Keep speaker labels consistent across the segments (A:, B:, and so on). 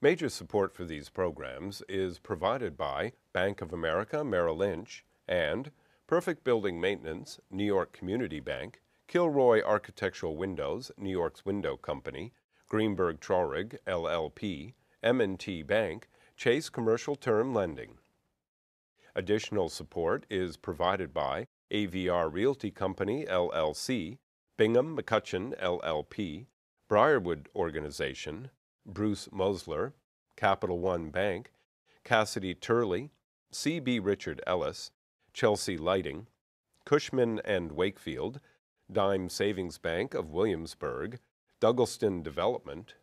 A: Major support for these programs is provided by Bank of America Merrill Lynch and Perfect Building Maintenance, New York Community Bank, Kilroy Architectural Windows, New York's Window Company, GREENBERG TRAURIG, LLP, M&T Bank, Chase Commercial Term Lending. Additional support is provided by AVR Realty Company, LLC, Bingham McCutcheon, LLP, Briarwood Organization, Bruce Mosler, Capital One Bank, Cassidy Turley, C.B. Richard Ellis, Chelsea Lighting, Cushman and Wakefield, Dime Savings Bank of Williamsburg, Douglaston Development,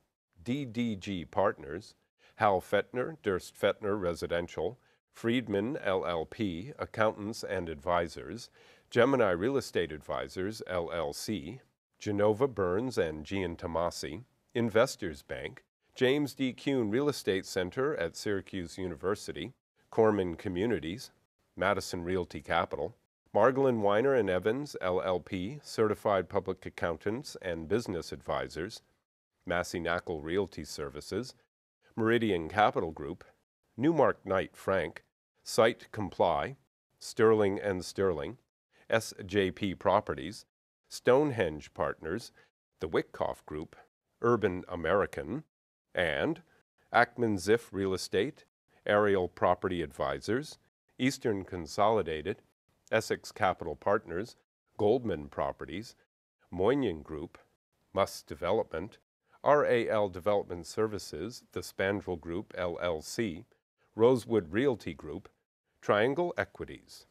A: DDG Partners, Hal Fettner, Durst Fettner Residential, Friedman LLP, Accountants and Advisors, Gemini Real Estate Advisors, LLC, Genova Burns and Gian Tomasi, Investors Bank, James D. KUHN Real Estate Center at Syracuse University, Corman Communities, Madison Realty Capital, Margolin Weiner and Evans, LLP, Certified Public Accountants and Business Advisors, Massey Knackle Realty Services, Meridian Capital Group, NEWMARK Knight Frank, Site Comply, Sterling and Sterling, SJP Properties, Stonehenge Partners, the WITKOFF Group, Urban American, and Ackman Ziff Real Estate, Ariel Property Advisors, Eastern Consolidated, Essex Capital Partners, Goldman Properties, Moynihan Group, Muss Development, RAL Development Services, the SPRANDREL Group, LLC, Rosewood Realty Group, Triangle Equities.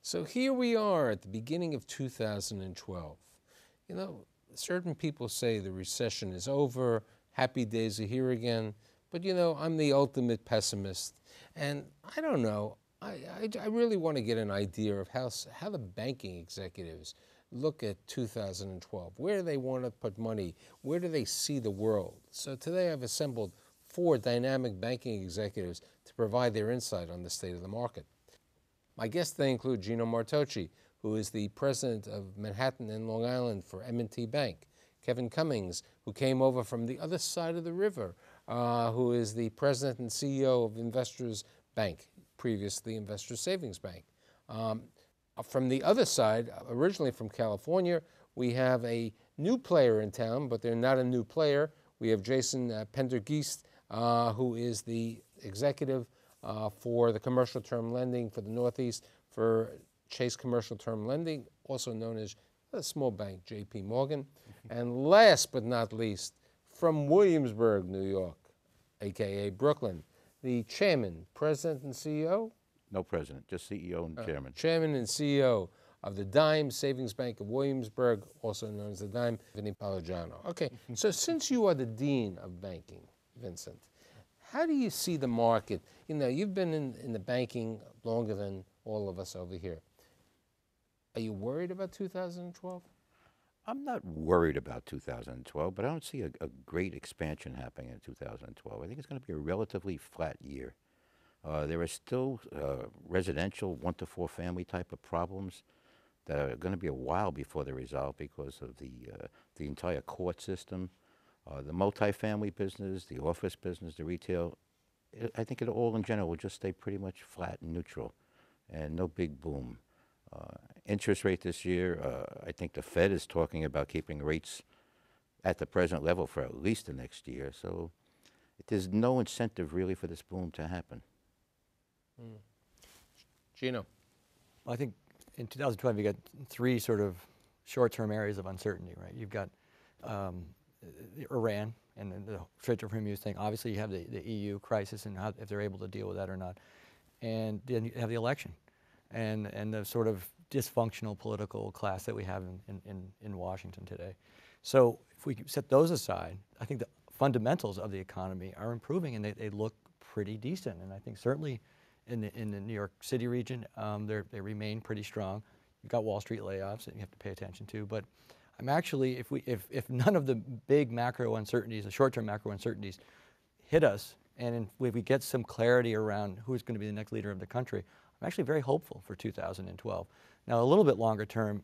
B: So here we are at the beginning of 2012. You know, certain people say the recession is over, happy days are here again, but you know, I'm the ultimate pessimist. And I don't know, I really want to get an idea of how the banking executives look at 2012. Where do they want to put money? Where do they see the world? So today I've assembled 4 dynamic banking executives to provide their insight on the state of the market. My guests today include Gino Martocci, who is the president of Manhattan and Long Island for M&T Bank, Kevin Cummings, who came over from the other side of the river, who is the president and CEO of Investors Bank, previously Investors Savings Bank. From the other side, originally from California, we have a new player in town, but they're not a new player. We have Jason Pendergeest, who is the executive for the commercial term lending for the Northeast for Chase Commercial Term Lending, also known as a small bank, J.P. Morgan. And last but not least, from Williamsburg, New York, a.k.a. Brooklyn, the chairman, president, and CEO?
C: No president, just CEO and chairman.
B: Chairman and CEO of the Dime Savings Bank of Williamsburg, also known as the Dime, Vinny Palagiano. Okay, so since you are the dean of banking, Vincent, how do you see the market? You know, you've been in the banking longer than all of us over here. Are you worried about 2012?
C: I'm not worried about 2012, but I don't see a great expansion happening in 2012. I think it's going to be a relatively flat year. There are still residential 1 to 4 family type of problems that are going to be a while before they're resolved because of the entire court system. The multifamily business, the office business, the retail, I think it all in general will just stay pretty much flat and neutral and no big boom. Interest rate this year, I think the Fed is talking about keeping rates at the present level for at least the next year. So there's no incentive really for this boom to happen.
B: Gino?
D: Well, I think in 2012 you got 3 sort of short-term areas of uncertainty, right? You've got Iran and the Strait of Hormuz thing. Obviously, you have the EU crisis and if they're able to deal with that or not. And then you have the election and the sort of dysfunctional political class that we have in Washington today. So if we set those aside, I think the fundamentals of the economy are improving and they look pretty decent. And I think certainly in the New York City region, they remain pretty strong. You've got Wall Street layoffs that you have to pay attention to. But I'm actually, if none of the big macro uncertainties, the short-term macro uncertainties hit us, and if we get some clarity around who's going to be the next leader of the country, I'm actually very hopeful for 2012. Now, a little bit longer term,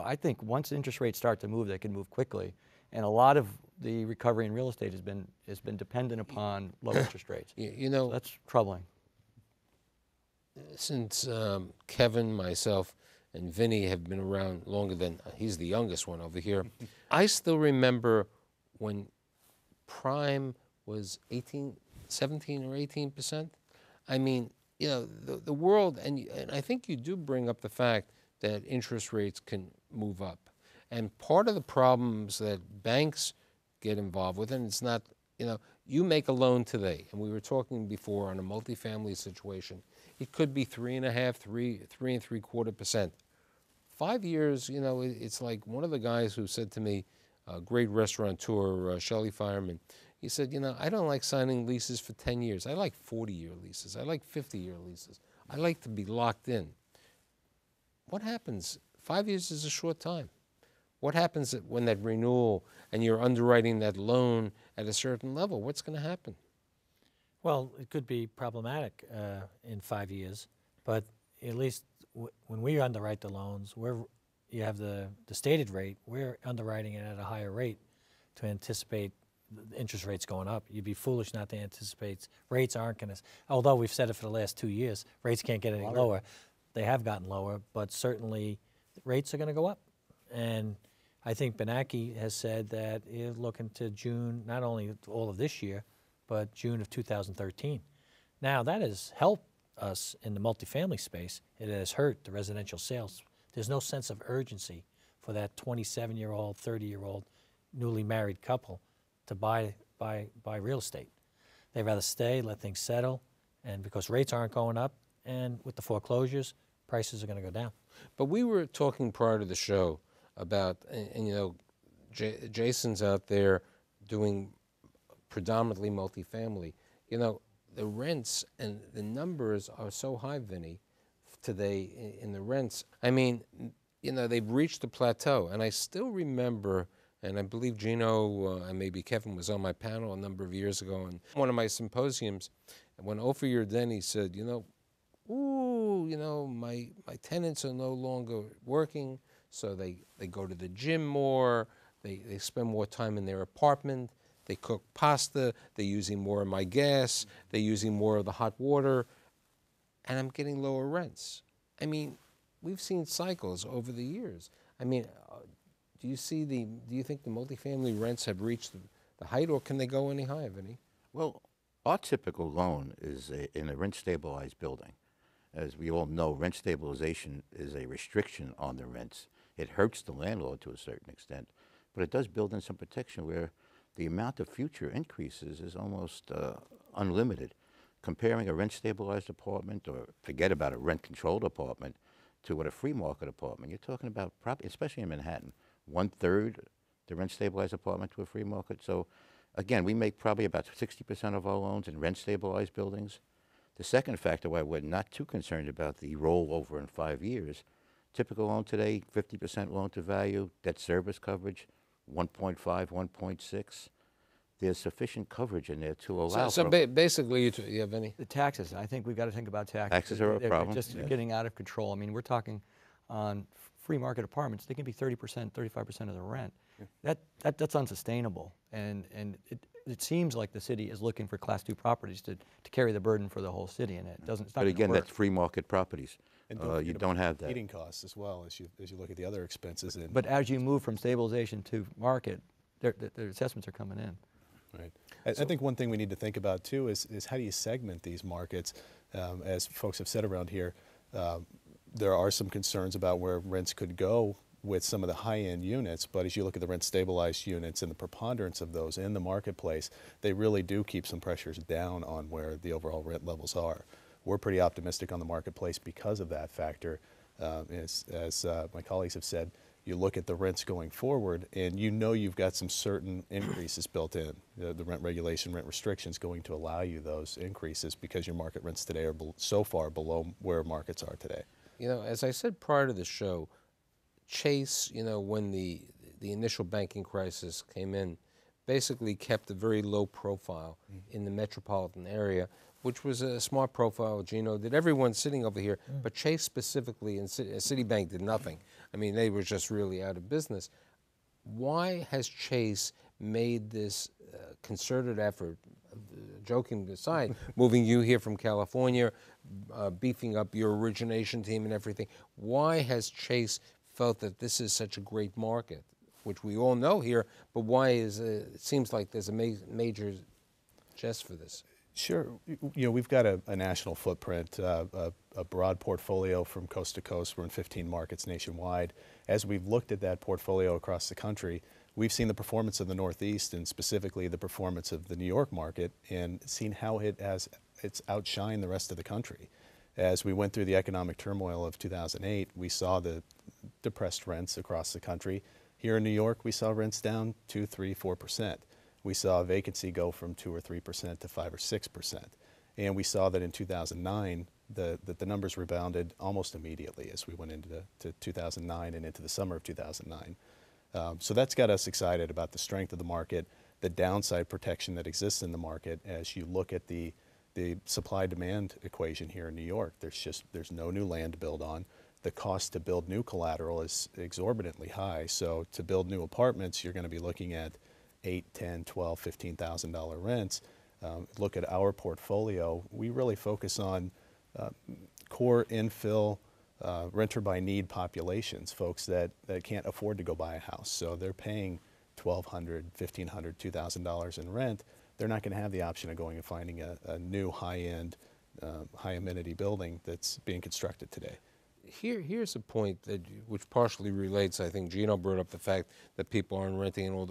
D: I think once interest rates start to move, they can move quickly. And a lot of the recovery in real estate has been dependent upon low interest rates. So that's troubling.
B: Since Kevin, myself, and Vinny have been around longer than, he's the youngest one over here, I still remember when prime was 17 or 18%. I mean, the world, and I think you do bring up the fact that interest rates can move up. And part of the problems that banks get involved with, and it's not, you make a loan today, and we were talking before on a multifamily situation, it could be 3.5%, 3.75%. 5 years, it's like one of the guys who said to me, a great restaurateur, Shelley Fireman, he said, I don't like signing leases for 10 years. I like 40-year leases. I like 50-year leases. I like to be locked in. What happens? 5 years is a short time. What happens when that renewal and you're underwriting that loan at a certain level? What's going to happen?
E: Well, it could be problematic in 5 years, but at least when we underwrite the loans, you have the stated rate, we're underwriting it at a higher rate to anticipate the interest rates going up. You'd be foolish not to anticipate rates aren't going to, although we've said it for the last 2 years, rates can't get any lower. They have gotten lower, but certainly rates are going to go up. And I think Bernanke has said that he's looking to June, not only all of this year, but June of 2013. Now, that has helped us in the multifamily space. It has hurt the residential sales. There's no sense of urgency for that 27-year-old, 30-year-old newly married couple to buy real estate. They'd rather stay, let things settle, and because rates aren't going up, and with the foreclosures, prices are going to go down.
B: But we were talking prior to the show about, and Jason's out there doing predominantly multifamily. The rents and the numbers are so high, Vinny, today in the rents. I mean, they've reached a plateau, and I still remember, and I believe Gino and maybe Kevin was on my panel a number of years ago, and one of my symposiums, when Ofer Yerdeni said, my tenants are no longer working, so they go to the gym more, they spend more time in their apartment, they cook pasta, they're using more of my gas, they're using more of the hot water, and I'm getting lower rents. I mean, we've seen cycles over the years. I mean, do you think the multifamily rents have reached the height, or can they go any higher, Vinny?
C: Well, our typical loan is in a rent-stabilized building. As we all know, rent stabilization is a restriction on the rents. It hurts the landlord to a certain extent, but it does build in some protection where the amount of future increases is almost unlimited. Comparing a rent-stabilized apartment, or forget about a rent-controlled apartment, to what a free market apartment, you're talking about, especially in Manhattan, 1/3 the rent-stabilized apartment to a free market. So again, we make probably about 60% of our loans in rent-stabilized buildings. The second factor why we're not too concerned about the rollover in 5 years, typical loan today, 50% loan to value, debt service coverage, 1.5, 1.6. There's sufficient coverage in there to allow
B: basically, you have any?
D: The taxes, I think we've got to think about taxes.
C: Taxes are a problem.
D: They're just getting out of control. I mean, we're talking on free market apartments, they can be 30%, 35% of the rent. Yeah. That's unsustainable. And it seems like the city is looking for Class 2 properties to carry the burden for the whole city, and it's not
C: But again,
D: work.
C: That's free market properties.
F: And
C: you don't have that.
F: Heating costs as well as you look at the other expenses.
D: But as you move from stabilization to market, the assessments are coming in.
F: Right. I think one thing we need to think about too is how do you segment these markets? As folks have said around here, there are some concerns about where rents could go with some of the high-end units, but as you look at the rent-stabilized units and the preponderance of those in the marketplace, they really do keep some pressures down on where the overall rent levels are. We're pretty optimistic on the marketplace because of that factor. As my colleagues have said, you look at the rents going forward, and you know you've got some certain increases built in. The rent regulation, rent restrictions going to allow you those increases because your market rents today are so far below where markets are today.
B: You know, as I said prior to the show, Chase, you know, when the initial banking crisis came in, basically kept a very low profile in the metropolitan area, which was a smart profile. Gino did, everyone sitting over here, but Chase specifically and Citibank did nothing. I mean, they were just really out of business. Why has Chase made this concerted effort, joking aside, moving you here from California, beefing up your origination team and everything? Why has Chase felt that this is such a great market, which we all know here, but why is it seems like there's a major jest for this?
F: Sure. You know, we've got a national footprint, a broad portfolio from coast to coast. We're in 15 markets nationwide. As we've looked at that portfolio across the country, we've seen the performance of the Northeast and specifically the performance of the New York market and seen how it's outshined the rest of the country. As we went through the economic turmoil of 2008, we saw the depressed rents across the country. Here in New York, we saw rents down 2, 3, 4%. We saw vacancy go from 2 or 3% to 5 or 6%. And we saw that in 2009, the numbers rebounded almost immediately as we went into 2009 and into the summer of 2009. So that's got us excited about the strength of the market, the downside protection that exists in the market as you look at the supply-demand equation here in New York. There's no new land to build on. The cost to build new collateral is exorbitantly high. So to build new apartments, you're going to be looking at $8,000, $10,000, $12,000, $15,000 rents. Look at our portfolio. We really focus on core infill renter by need populations, folks that can't afford to go buy a house. So they're paying $1,200, $1,500, $2,000 in rent. They're not going to have the option of going and finding a new high-end, high-amenity building that's being constructed today.
B: Here's a point which partially relates. I think Gino brought up the fact that people aren't renting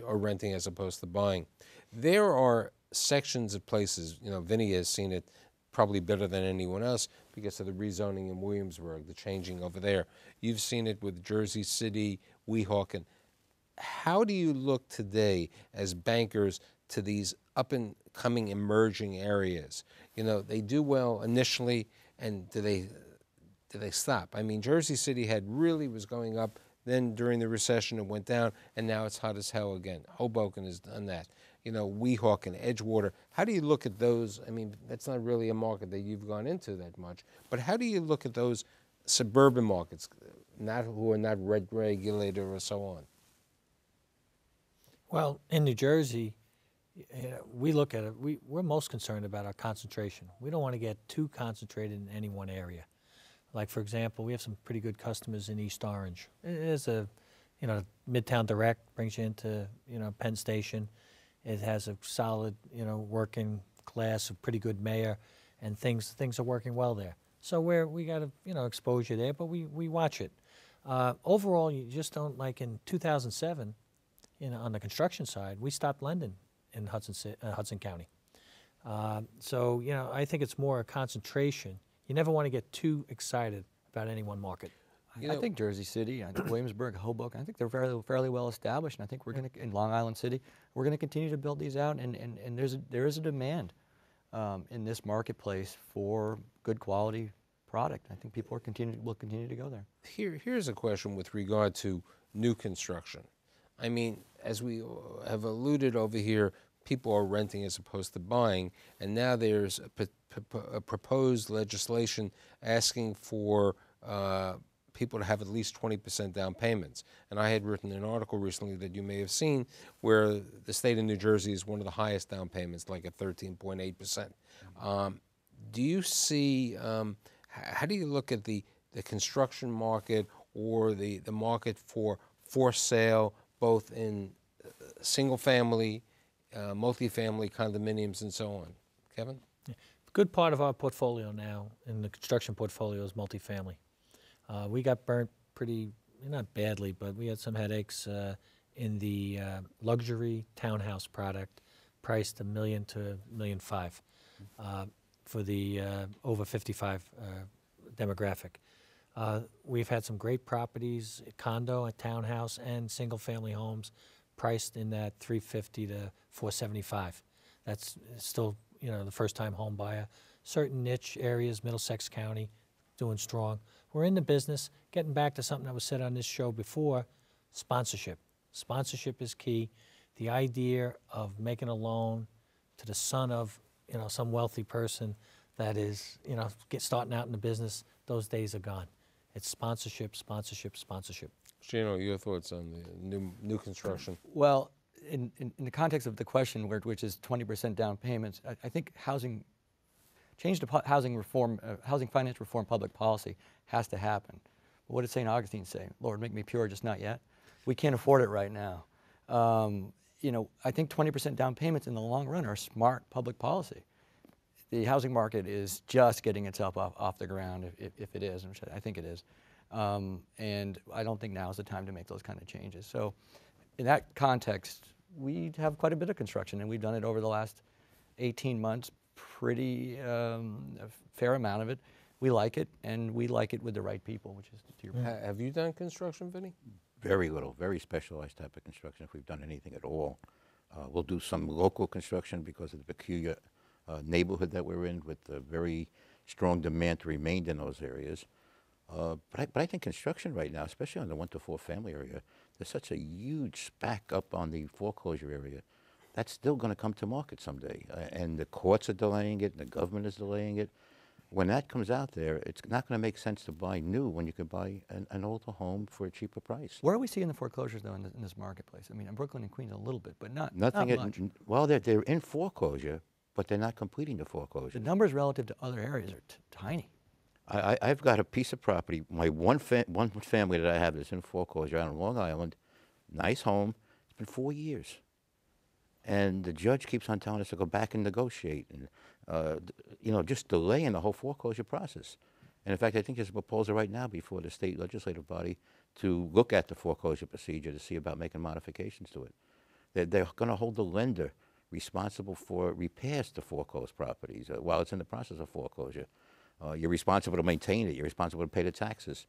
B: are renting as opposed to buying. There are sections of places. You know, Vinny has seen it probably better than anyone else because of the rezoning in Williamsburg, the changing over there. You've seen it with Jersey City, Weehawken. How do you look today as bankers to these up-and-coming emerging areas? You know, they do well initially, and do they stop? I mean, Jersey City was going up, then during the recession it went down, and now it's hot as hell again. Hoboken has done that. You know, Weehawken, Edgewater. How do you look at those? I mean, that's not really a market that you've gone into that much, but how do you look at those suburban markets, who are not regulated or so on?
E: Well, in New Jersey, we look at it, we're most concerned about our concentration. We don't want to get too concentrated in any one area. Like, for example, we have some pretty good customers in East Orange. It is Midtown Direct brings you into, Penn Station. It has a solid, working class, a pretty good mayor, and things are working well there. So we got exposure there, but we watch it. Overall, you just don't, like in 2007, on the construction side, we stopped lending in Hudson County. So, I think it's more a concentration. You never want to get too excited about any one market.
D: I think Jersey City, Williamsburg, Hoboken, I think they're fairly well established, and I think we're going to, in Long Island City, we're going to continue to build these out, and there is a demand in this marketplace for good quality product. I think people will continue to go there.
B: Here's a question with regard to new construction. I mean, as we have alluded over here, people are renting as opposed to buying, and now there's a proposed legislation asking for people to have at least 20% down payments. And I had written an article recently that you may have seen where the state of New Jersey is one of the highest down payments, like at 13.8%. Do you see, how do you look at the construction market or the market for sale, both in single family, multifamily condominiums and so on? Kevin?
E: Yeah. A good part of our portfolio now in the construction portfolio is multifamily. We got burnt pretty, not badly, but we had some headaches in the luxury townhouse product priced $1 million to $1.5 million for the over 55 demographic. We've had some great properties, condo, a townhouse, and single-family homes priced in that $350 to $475. That's still, you know, the first-time home buyer. Certain niche areas, Middlesex County, doing strong. We're in the business, getting back to something that was said on this show before, sponsorship. Sponsorship is key. The idea of making a loan to the son of, you know, some wealthy person that is, you know, starting out in the business, those days are gone. It's sponsorship, sponsorship, sponsorship.
B: Gino, your thoughts on the new construction?
D: Well, in the context of the question, which is 20% down payments, I think change to housing reform, housing finance reform public policy has to happen. But what did St. Augustine say? Lord, make me pure, just not yet. We can't afford it right now. You know, I think 20% down payments in the long run are smart public policy. The housing market is just getting itself off the ground, if it is, which I think it is. And I don't think now is the time to make those kind of changes. So in that context, we have quite a bit of construction, and we've done it over the last 18 months, pretty a fair amount of it. We like it, and we like it with the right people, which is to your point.
B: Have you done construction, Vinny?
C: Very little, very specialized type of construction, if we've done anything at all. We'll do some local construction because of the peculiar neighborhood that we're in, with the very strong demand to remain in those areas. But I think construction right now, especially on the 1 to 4 family area, there's such a huge SPAC up on the foreclosure area. That's still going to come to market someday. And the courts are delaying it, and the government is delaying it. When that comes out there, it's not going to make sense to buy new when you could buy an older home for a cheaper price.
D: Where are we seeing the foreclosures, though, in this marketplace? I mean, in Brooklyn and Queens a little bit, but not much.
C: Well, they're in foreclosure, but they're not completing the foreclosure.
D: The numbers relative to other areas are tiny.
C: I've got a piece of property, my one family that I have that's in foreclosure out on Long Island, nice home. It's been 4 years. And the judge keeps on telling us to go back and negotiate and, you know, just delaying the whole foreclosure process. And in fact, I think there's a proposal right now before the state legislative body to look at the foreclosure procedure to see about making modifications to it. They're going to hold the lender responsible for repairs to foreclosed properties while it's in the process of foreclosure. You're responsible to maintain it. You're responsible to pay the taxes.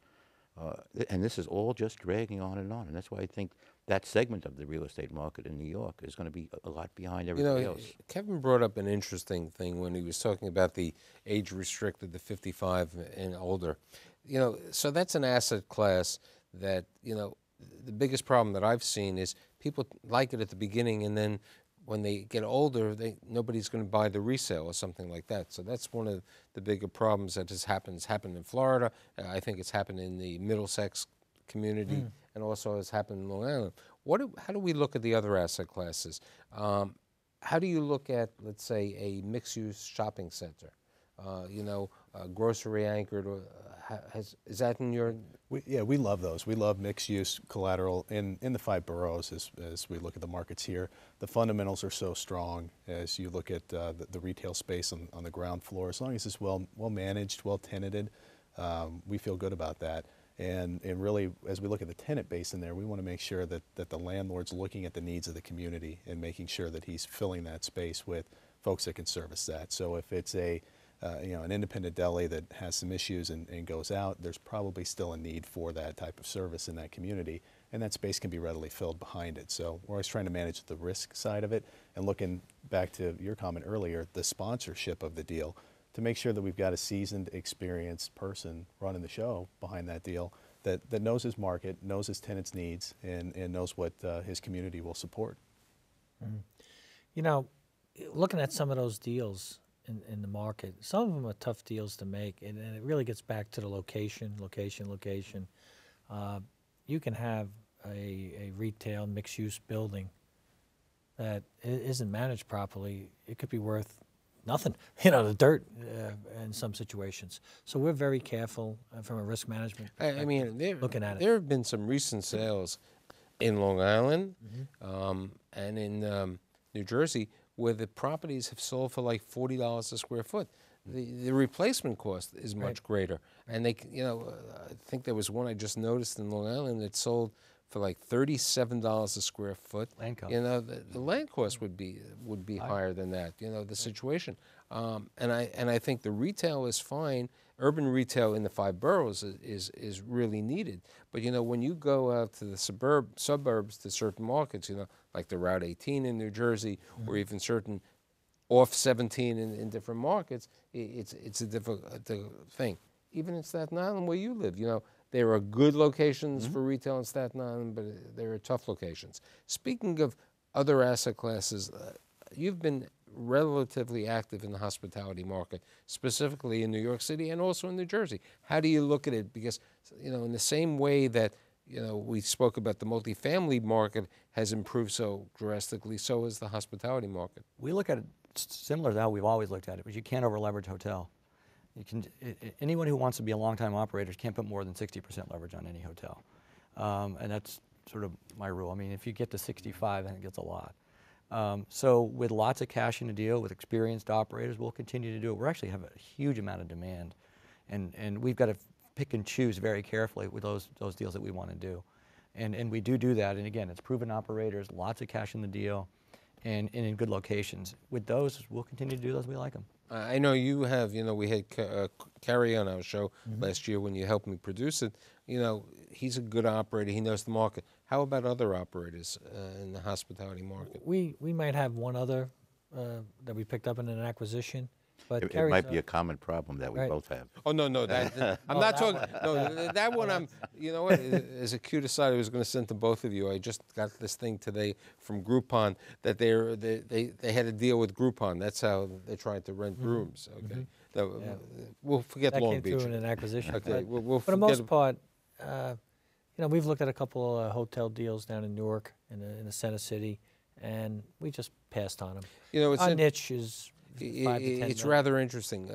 C: And this is all just dragging on. And that's why I think that segment of the real estate market in New York is going to be a lot behind everybody else.
B: Kevin brought up an interesting thing when he was talking about the age restricted, the 55 and older. You know, so that's an asset class that, you know, the biggest problem that I've seen is people like it at the beginning, and then when they get older, nobody's going to buy the resale or something like that. So that's one of the bigger problems that has happened. It's happened in Florida. I think it's happened in the Middlesex community, and also has happened in Long Island. How do we look at the other asset classes? How do you look at, let's say, a mixed-use shopping center? You know, grocery anchored, or is that in your?
F: Yeah, we love those. We love mixed-use collateral in the 5 boroughs as we look at the markets here. The fundamentals are so strong as you look at the retail space on the ground floor. As long as it's well managed, well tenanted, we feel good about that. And really, as we look at the tenant base in there, we want to make sure that the landlord's looking at the needs of the community and making sure that he's filling that space with folks that can service that. So if it's you know, an independent deli that has some issues and goes out, there's probably still a need for that type of service in that community, and that space can be readily filled behind it. So we're always trying to manage the risk side of it, and looking back to your comment earlier, the sponsorship of the deal, to make sure that we've got a seasoned, experienced person running the show behind that deal that knows his market, knows his tenants' needs, and knows what his community will support.
E: You know, looking at some of those deals in the market, some of them are tough deals to make, and it really gets back to the location. You can have a retail mixed-use building that isn't managed properly. It could be worth nothing, you know, the dirt in some situations. So we're very careful from a risk management perspective.
B: I mean,
E: looking at it.
B: There have been some recent sales in Long Island and in New Jersey where the properties have sold for like $40 a square foot. The replacement cost is much greater. And they, you know, I think there was one I just noticed in Long Island that sold for like $37 a square foot.
D: Land cost.
B: You know, the land cost would be higher than that. You know, the situation. And I think the retail is fine urban retail in the 5 boroughs is really needed. But, you know, when you go out to the suburbs to certain markets, you know, like the Route 18 in New Jersey, or even certain off 17 in different markets, it's a difficult thing. Even in Staten Island where you live, you know, there are good locations for retail in Staten Island, but there are tough locations. Speaking of other asset classes, you've been relatively active in the hospitality market, specifically in New York City and also in New Jersey. How do you look at it? Because, you know, in the same way that, you know, we spoke about the multifamily market has improved so drastically, so has the hospitality market.
D: We look at it similar to how we've always looked at it, but you can't over-leverage hotel. You can, anyone who wants to be a long-time operator can't put more than 60% leverage on any hotel. And that's sort of my rule. I mean, if you get to 65, then it gets a lot. So with lots of cash in the deal, with experienced operators, we'll continue to do it. We actually have a huge amount of demand, and we've got to pick and choose very carefully with those deals that we want to do. And we do that, and again, it's proven operators, lots of cash in the deal, and in good locations. With those, we'll continue to do those. We like them.
B: I know you have, you know, we had Carrie on our show last year when you helped me produce it. You know, he's a good operator. He knows the market. How about other operators in the hospitality market?
E: We might have one other that we picked up in an acquisition. But
C: It might be a common problem that we both have.
B: Oh, no, that, I'm not talking, no, that one you know what, as a cute aside, I was going to send to both of you. I just got this thing today from Groupon that they had a deal with Groupon. That's how they tried to rent rooms, okay? We'll forget
E: that
B: Long
E: came
B: Beach.
E: through in an acquisition.
B: Okay,
E: but
B: we'll
E: for the
B: forget
E: most part, you know, we've looked at a couple of hotel deals down in Newark, in the center city, and we just passed on them.
B: You know,
E: our niche is 5 to 10
B: It's
E: million.
B: rather interesting.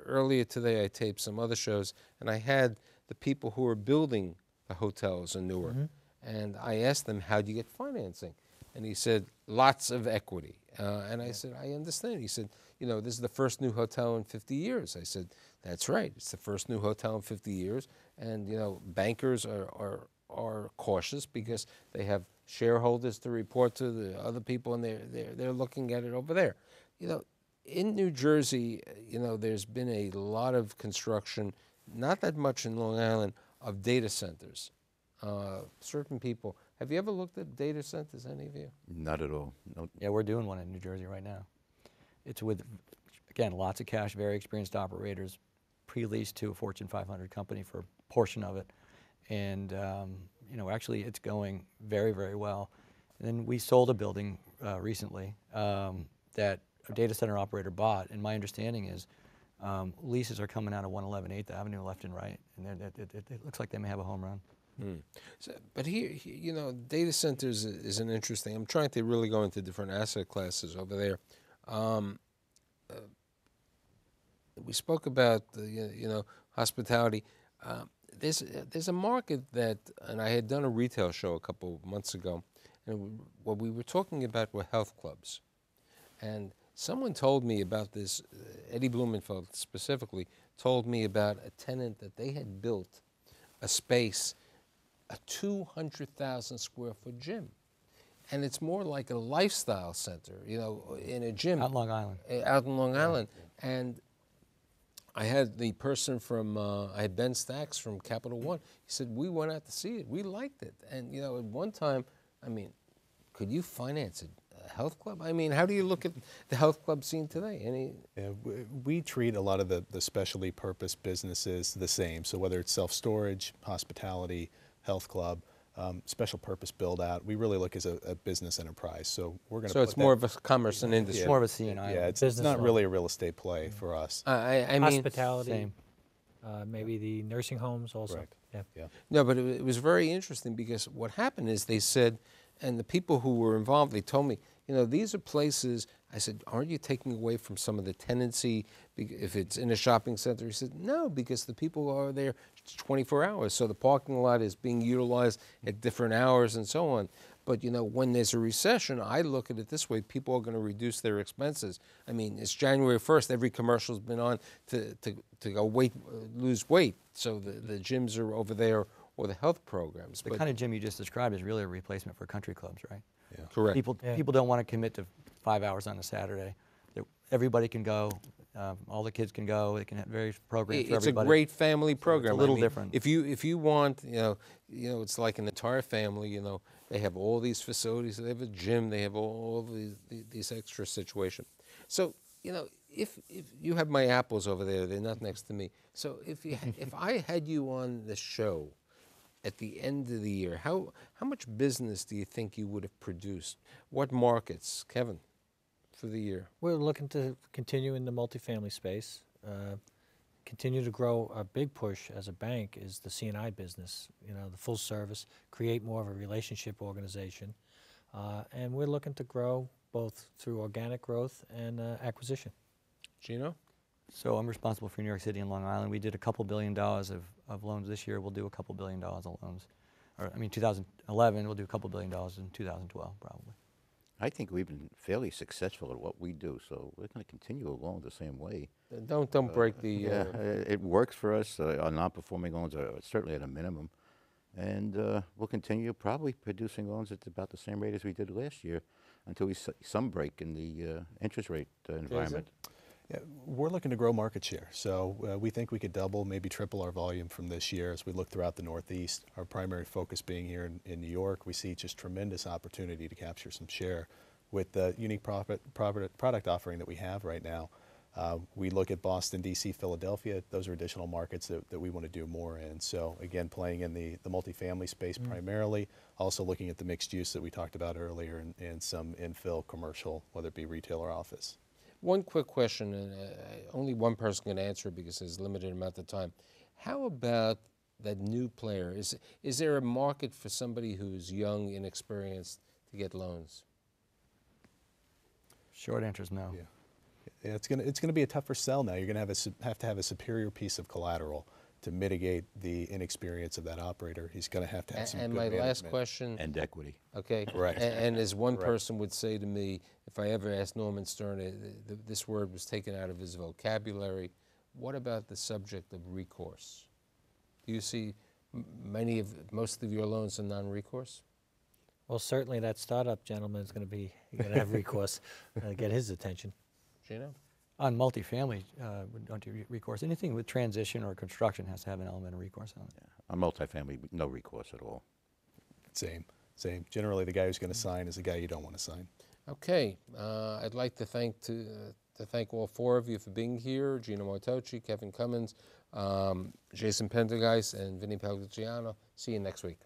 B: Earlier today, I taped some other shows, and I had the people who are building the hotels in Newark, and I asked them, how do you get financing? And he said, lots of equity. And I said, I understand. He said, you know, this is the first new hotel in 50 years. I said, that's right. It's the first new hotel in 50 years. And, you know, bankers are cautious because they have shareholders to report to, the other people, and they're looking at it over there. You know, in New Jersey, you know, there's been a lot of construction, not that much in Long Island, of data centers. Certain people, have you ever looked at data centers, any of you?
C: Not at all. No.
D: Yeah, we're doing one in New Jersey right now. It's with, again, lots of cash, very experienced operators, pre-leased to a Fortune 500 company for a portion of it. And, you know, actually it's going very, very well. And then we sold a building recently that a data center operator bought, and my understanding is leases are coming out of 111 8th Avenue left and right, and it looks like they may have a home run.
B: So, but here, you know, data centers is an interesting. I'm trying to really go into different asset classes over there. We spoke about the, you know, hospitality. There's a market that, and I had done a retail show a couple of months ago, and what we were talking about were health clubs, and someone told me about this. Eddie Blumenfeld specifically told me about a tenant that they had built a space, a 200,000 square foot gym. And it's more like a lifestyle center, you know, in a gym.
D: Out in Long Island.
B: Out in Long Island. And I had the person from, I had Ben Stacks from Capital One. He said, we went out to see it. We liked it. And, you know, at one time, I mean, could you finance a health club? I mean, how do you look at the health club scene today?
F: Yeah, we treat a lot of the specialty purpose businesses the same. So whether it's self-storage, hospitality, health club, special purpose build out, we really look as a business enterprise. So we're going to.
B: So it's more of a commerce and industry.
D: It's more of a C&I.
F: Yeah, it's not really a real estate play for us.
B: I mean,
E: hospitality,
D: same.
E: Maybe the nursing homes also.
F: Correct.
E: Yeah.
B: no, but it was very interesting because what happened is they said, and the people who were involved, they told me, you know, these are places. I said, aren't you taking away from some of the tenancy if it's in a shopping center? He said, no, because the people are there 24 hours. So the parking lot is being utilized at different hours and so on. But, you know, when there's a recession, I look at it this way. People are going to reduce their expenses. I mean, it's January 1st. Every commercial's been on to go lose weight. So the gyms are over there, or the health programs.
D: The kind of gym you just described is really a replacement for country clubs, right?
F: Yeah.
B: Correct.
D: People don't want to commit to 5 hours on a Saturday. Everybody can go, All the kids can go. They can have various programs for
B: It's
D: everybody.
B: a great family program.
D: a little
B: I mean,
D: different.
B: If you want, it's like an entire family. They have all these facilities. They have a gym. They have all of these extra situations. So if you have my apples over there, they're not next to me. So if I had you on the show at the end of the year, how much business do you think you would have produced? What markets, Kevin, for the year?
E: We're looking to continue in the multifamily space, continue to grow. Our big push as a bank is the C&I business, the full service, create more of a relationship organization. And we're looking to grow both through organic growth and acquisition.
B: Gino?
D: So I'm responsible for New York City and Long Island. We did a couple $2 billion of loans this year. We'll do a couple $1 billion of loans. 2011, we'll do a couple $2 billion in 2012, probably.
C: I think we've been fairly successful at what we do, so we're going to continue along the same way.
B: Don't break the...
C: Yeah, it works for us. Our non-performing loans are certainly at a minimum. And we'll continue probably producing loans at about the same rate as we did last year until we see some break in the interest rate environment.
F: Yeah, we're looking to grow market share. So we think we could double, maybe triple our volume from this year as we look throughout the Northeast. Our primary focus being here in New York, we see just tremendous opportunity to capture some share with the unique product offering that we have right now. We look at Boston, D.C., Philadelphia. Those are additional markets that we want to do more in. So again, playing in the multifamily space primarily, also looking at the mixed use that we talked about earlier and some infill commercial, whether it be retail or office.
B: One quick question, and only one person can answer it because there's a limited amount of time. How about that new player? Is there a market for somebody who's young, inexperienced to get loans?
D: Short answer is no.
F: Yeah, it's gonna be a tougher sell now. You're gonna have to have a superior piece of collateral to mitigate the inexperience of that operator. He's gonna have to have some good management.
B: And my last question.
C: And equity.
B: Okay.
F: Correct.
B: And as one person would say to me, if I ever asked Norman Stern, this word was taken out of his vocabulary. What about the subject of recourse? Do you see most of your loans are non-recourse?
E: Well, certainly that startup gentleman is going to have recourse, get his attention.
B: Gino?
D: On multifamily, we don't do recourse. Anything with transition or construction has to have an element of recourse on it.
C: Yeah. On multifamily, no recourse at all.
F: Same. Generally, the guy who's going to sign is the guy you don't want to sign.
B: Okay, I'd like to thank all four of you for being here: Gino Martocci, Kevin Cummins, Jason Pendergeist, and Vinny Pagliuciano. See you next week.